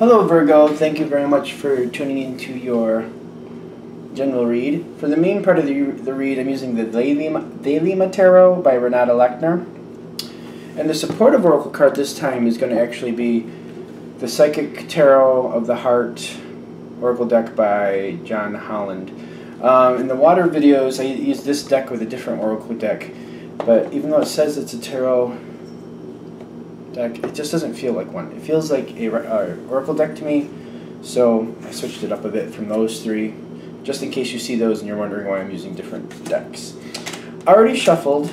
Hello Virgo, thank you very much for tuning into your general read. For the main part of the read, I'm using the Thelema Tarot by Renata Lechner. And the supportive oracle card this time is going to actually be the Psychic Tarot of the Heart oracle deck by John Holland. In the water videos, I use this deck with a different oracle deck, but even though it says it's a tarot deck, it just doesn't feel like one. It feels like a oracle deck to me, so I switched it up a bit from those three, just in case you see those and you're wondering why I'm using different decks. Already shuffled.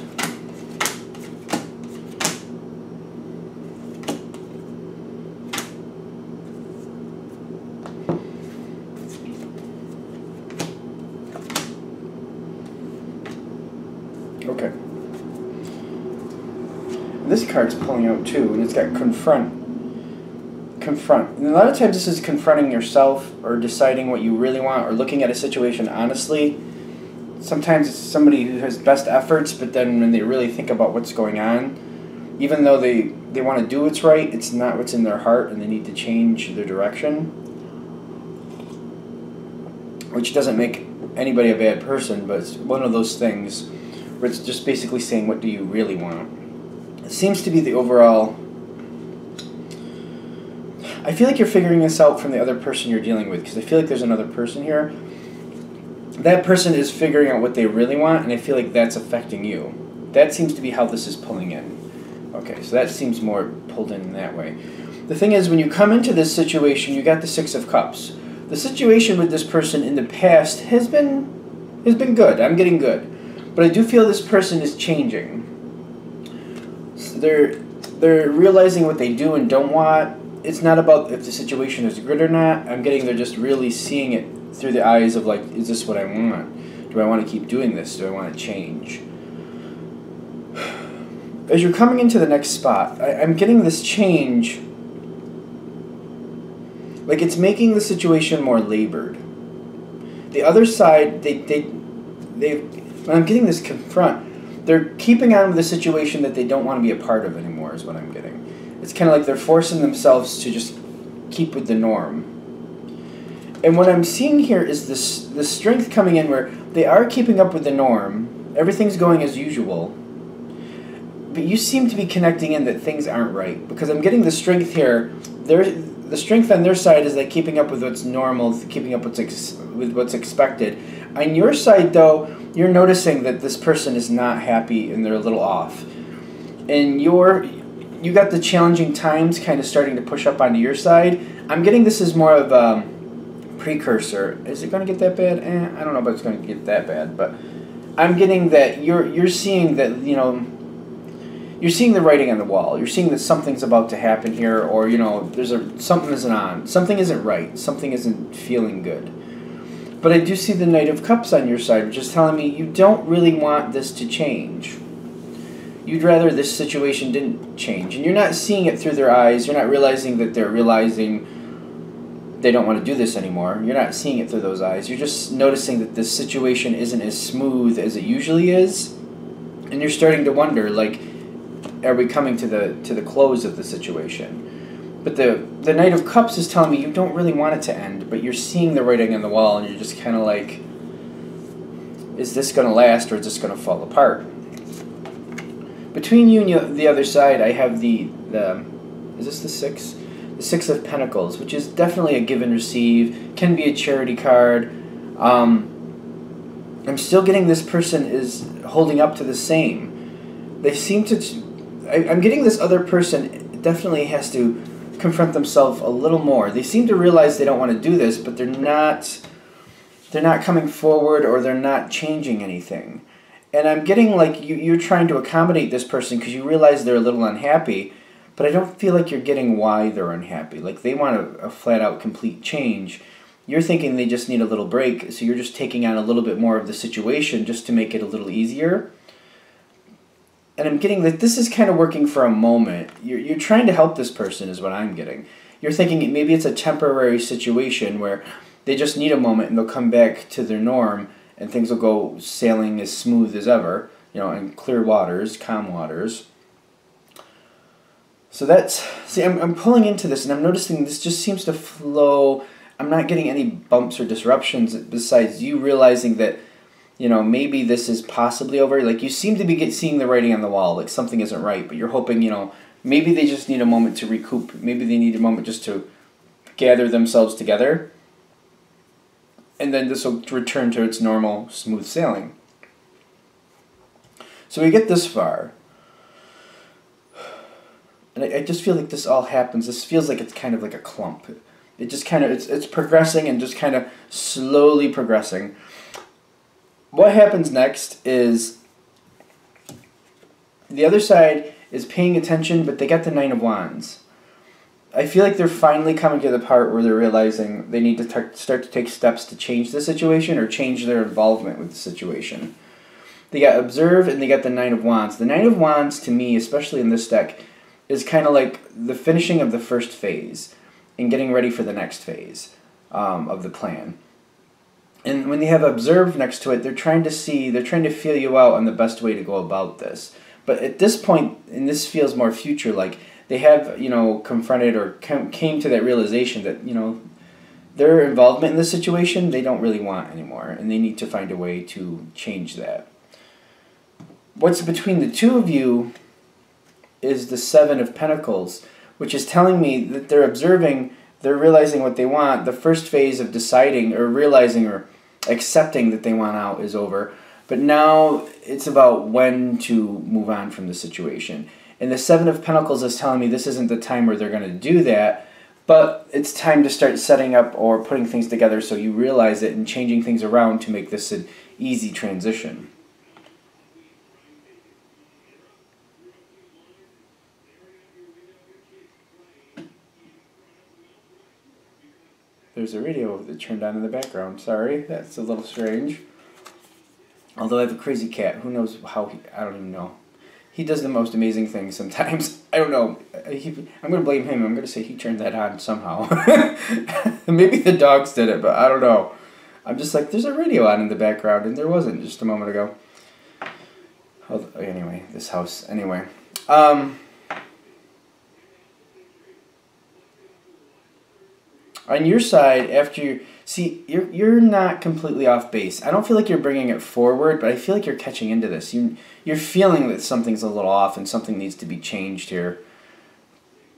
Okay. This card's pulling out too, and it's got confront. Confront. And a lot of times this is confronting yourself or deciding what you really want or looking at a situation honestly. Sometimes it's somebody who has best efforts, but then when they really think about what's going on, even though they want to do what's right, it's not what's in their heart and they need to change their direction. Which doesn't make anybody a bad person, but it's one of those things where it's just basically saying, what do you really want? It seems to be the overall... I feel like you're figuring this out from the other person you're dealing with, because I feel like there's another person here. That person is figuring out what they really want, and I feel like that's affecting you. That seems to be how this is pulling in. Okay, so that seems more pulled in that way. The thing is, when you come into this situation, you got the Six of Cups. The situation with this person in the past has been good. I'm getting good. But I do feel this person is changing. So they're realizing what they do and don't want. It's not about if the situation is good or not. I'm getting they're just really seeing it through the eyes of like, is this what I want? Do I want to keep doing this? Do I want to change? As you're coming into the next spot, I'm getting this change. Like it's making the situation more labored. The other side, when I'm getting this confront, they're keeping on with the situation that they don't want to be a part of anymore is what I'm getting. It's kind of like they're forcing themselves to just keep with the norm. And what I'm seeing here is this strength coming in where they are keeping up with the norm. Everything's going as usual. But you seem to be connecting in that things aren't right. Because I'm getting the strength here. The strength on their side is like keeping up with what's normal, keeping up with what's expected. On your side, though, you're noticing that this person is not happy and they're a little off. And you got the challenging times kind of starting to push up onto your side. I'm getting this as more of a precursor. Is it going to get that bad? I don't know if it's going to get that bad, but I'm getting that you're seeing that, you know, you're seeing the writing on the wall. You're seeing that something's about to happen here, or, you know, something isn't on. Something isn't right. Something isn't feeling good. But I do see the Knight of Cups on your side, which is telling me you don't really want this to change. You'd rather this situation didn't change. And you're not seeing it through their eyes. You're not realizing that they're realizing they don't want to do this anymore. You're not seeing it through those eyes. You're just noticing that this situation isn't as smooth as it usually is. And you're starting to wonder, like, are we coming to the close of the situation? But the Knight of Cups is telling me you don't really want it to end, but you're seeing the writing on the wall, and you're just kind of like, is this going to last, or is this going to fall apart? Between you and the other side, I have is this the Six? The Six of Pentacles, which is definitely a give and receive, can be a charity card. I'm still getting this person is holding up to the same. They seem to... I'm getting this other person definitely has to confront themselves a little more. They seem to realize they don't want to do this, but they're not coming forward, or they're not changing anything. And I'm getting like you're trying to accommodate this person because you realize they're a little unhappy, but I don't feel like you're getting why they're unhappy. Like they want a flat-out complete change. You're thinking they just need a little break, so you're just taking on a little bit more of the situation just to make it a little easier. And I'm getting that this is kind of working for a moment. You're trying to help this person is what I'm getting. You're thinking maybe it's a temporary situation where they just need a moment and they'll come back to their norm and things will go sailing as smooth as ever, you know, in clear waters, calm waters. So that's, see, I'm pulling into this, and I'm noticing this just seems to flow. I'm not getting any bumps or disruptions besides you realizing that, you know, maybe this is possibly over. Like, you seem to be seeing the writing on the wall, like something isn't right, but you're hoping, you know, maybe they just need a moment to recoup. Maybe they need a moment just to gather themselves together, and then this will return to its normal, smooth sailing. So we get this far. And I just feel like this all happens. This feels like it's kind of like a clump. It just kind of, it's progressing and just kind of slowly progressing. What happens next is the other side is paying attention, but they got the Nine of Wands. I feel like they're finally coming to the part where they're realizing they need to start to take steps to change the situation or change their involvement with the situation. They got Observe and they got the Nine of Wands. The Nine of Wands, to me, especially in this deck, is kind of like the finishing of the first phase and getting ready for the next phase of the plan. And when they have Observe next to it, they're trying to feel you out on the best way to go about this. But at this point, and this feels more future-like, they have, you know, confronted or came to that realization that, you know, their involvement in the situation they don't really want anymore, and they need to find a way to change that. What's between the two of you is the Seven of Pentacles, which is telling me that they're observing, they're realizing what they want. The first phase of deciding or realizing or accepting that they want out is over. But now it's about when to move on from the situation. And the Seven of Pentacles is telling me this isn't the time where they're going to do that, but it's time to start setting up or putting things together so you realize it and changing things around to make this an easy transition. There's a radio that turned on in the background. Sorry, that's a little strange. Although I have a crazy cat. Who knows how I don't even know. He does the most amazing things sometimes. I don't know. I'm going to blame him. I'm going to say he turned that on somehow. Maybe the dogs did it, but I don't know. I'm just like, there's a radio on in the background, and there wasn't just a moment ago. Anyway, this house. Anyway. On your side, after you see, you're not completely off base. I don't feel like you're bringing it forward, but I feel like you're catching into this. You're feeling that something's a little off and something needs to be changed here.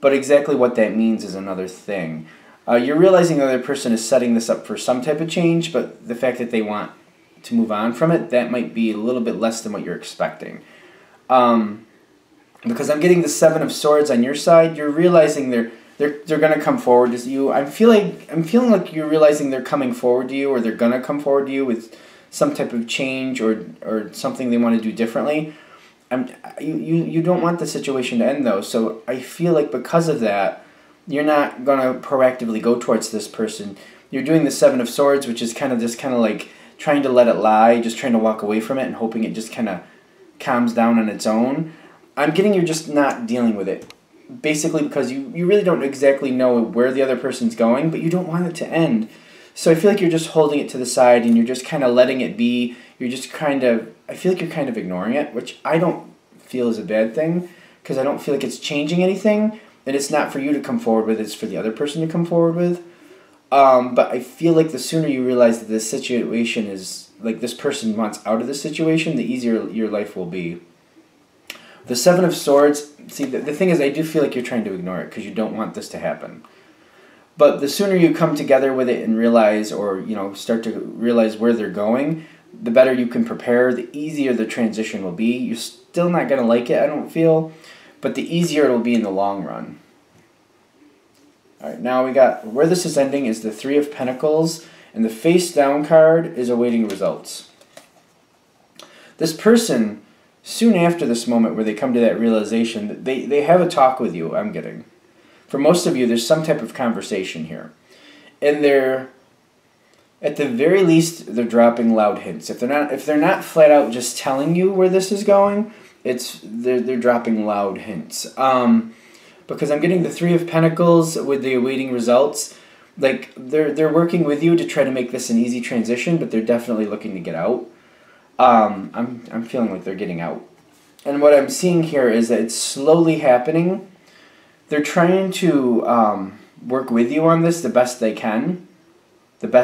But exactly what that means is another thing. You're realizing the other person is setting this up for some type of change, but the fact that they want to move on from it, that might be a little bit less than what you're expecting. Because I'm getting the Seven of Swords on your side. You're realizing they're going to come forward to you. I'm feeling like you're realizing they're coming forward to you, or they're going to come forward to you with some type of change or something they want to do differently. You don't want the situation to end, though, so I feel like because of that, you're not going to proactively go towards this person. You're doing the Seven of Swords, which is kind of like trying to let it lie, just trying to walk away from it and hoping it just kind of calms down on its own. I'm getting you're just not dealing with it. Basically because you really don't exactly know where the other person's going, but you don't want it to end. So I feel like you're just holding it to the side and you're just kind of letting it be. You're just I feel like you're kind of ignoring it, which I don't feel is a bad thing, because I don't feel like it's changing anything, and it's not for you to come forward with, it's for the other person to come forward with. But I feel like the sooner you realize that this situation is, like, this person wants out of the situation, the easier your life will be. The Seven of Swords, see, the thing is, I do feel like you're trying to ignore it because you don't want this to happen. But the sooner you come together with it and realize, or, you know, start to realize where they're going, the better you can prepare, the easier the transition will be. You're still not going to like it, I don't feel, but the easier it will be in the long run. Alright, now we got, where this is ending is the Three of Pentacles, and the face down card is awaiting results. This person, soon after this moment where they come to that realization, they have a talk with you, I'm getting. For most of you, there's some type of conversation here. And they're, at the very least, they're dropping loud hints. If they're not flat out just telling you where this is going, they're dropping loud hints. Because I'm getting the Three of Pentacles with the awaiting results. Like, they're working with you to try to make this an easy transition, but they're definitely looking to get out. I'm feeling like they're getting out. And what I'm seeing here is that it's slowly happening, they're trying to work with you on this the best they can. But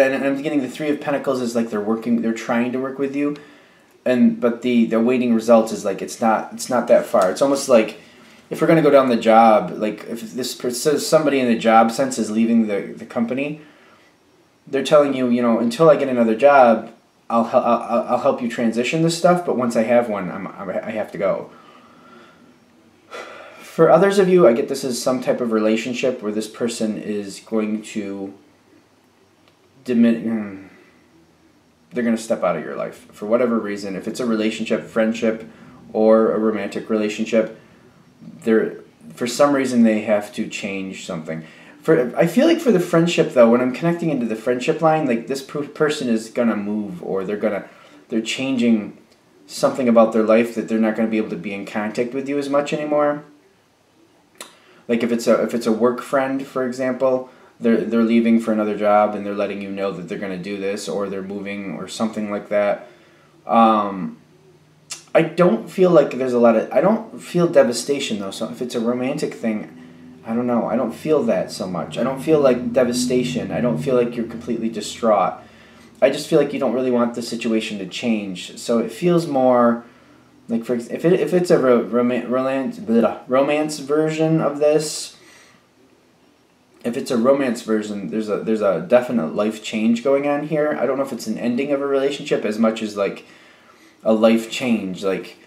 I'm getting the Three of Pentacles is like they're trying to work with you, but the awaiting results is like it's not that far. It's almost like if we're gonna go down the job, like if somebody in the job sense is leaving the company, they're telling you, you know, until I get another job, I'll help you transition this stuff, but once I have one, I have to go. For others of you, I get this as some type of relationship where this person is going to they're going to step out of your life for whatever reason. If it's a relationship, friendship, or a romantic relationship, for some reason they have to change something. I feel like for the friendship though, when I'm connecting into the friendship line, like this person is gonna move, or they're changing something about their life that they're not gonna be able to be in contact with you as much anymore. Like if it's a work friend, for example, they're leaving for another job and they're letting you know that they're gonna do this, or they're moving, or something like that. I don't feel like there's I don't feel devastation though. So if it's a romantic thing, I don't know. I don't feel that so much. I don't feel like devastation. I don't feel like you're completely distraught. I just feel like you don't really want the situation to change. So it feels more like, if it's a romance version of this, if it's a romance version, there's a definite life change going on here. I don't know if it's an ending of a relationship as much as like a life change, like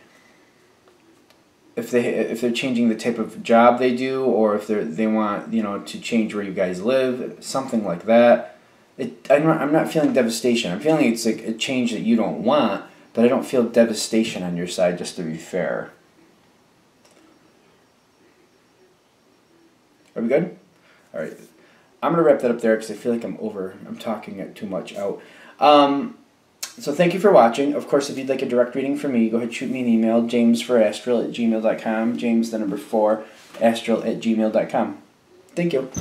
if they're changing the type of job they do, or if they want, you know, to change where you guys live, something like that. I'm not feeling devastation. I'm feeling it's like a change that you don't want, but I don't feel devastation on your side, just to be fair. Are we good? All right. I'm going to wrap that up there because I feel like I'm talking it too much out. So thank you for watching. Of course, if you'd like a direct reading from me, go ahead and shoot me an email, jamesforastral@gmail.com, James, the number 4, astral@gmail.com. Thank you.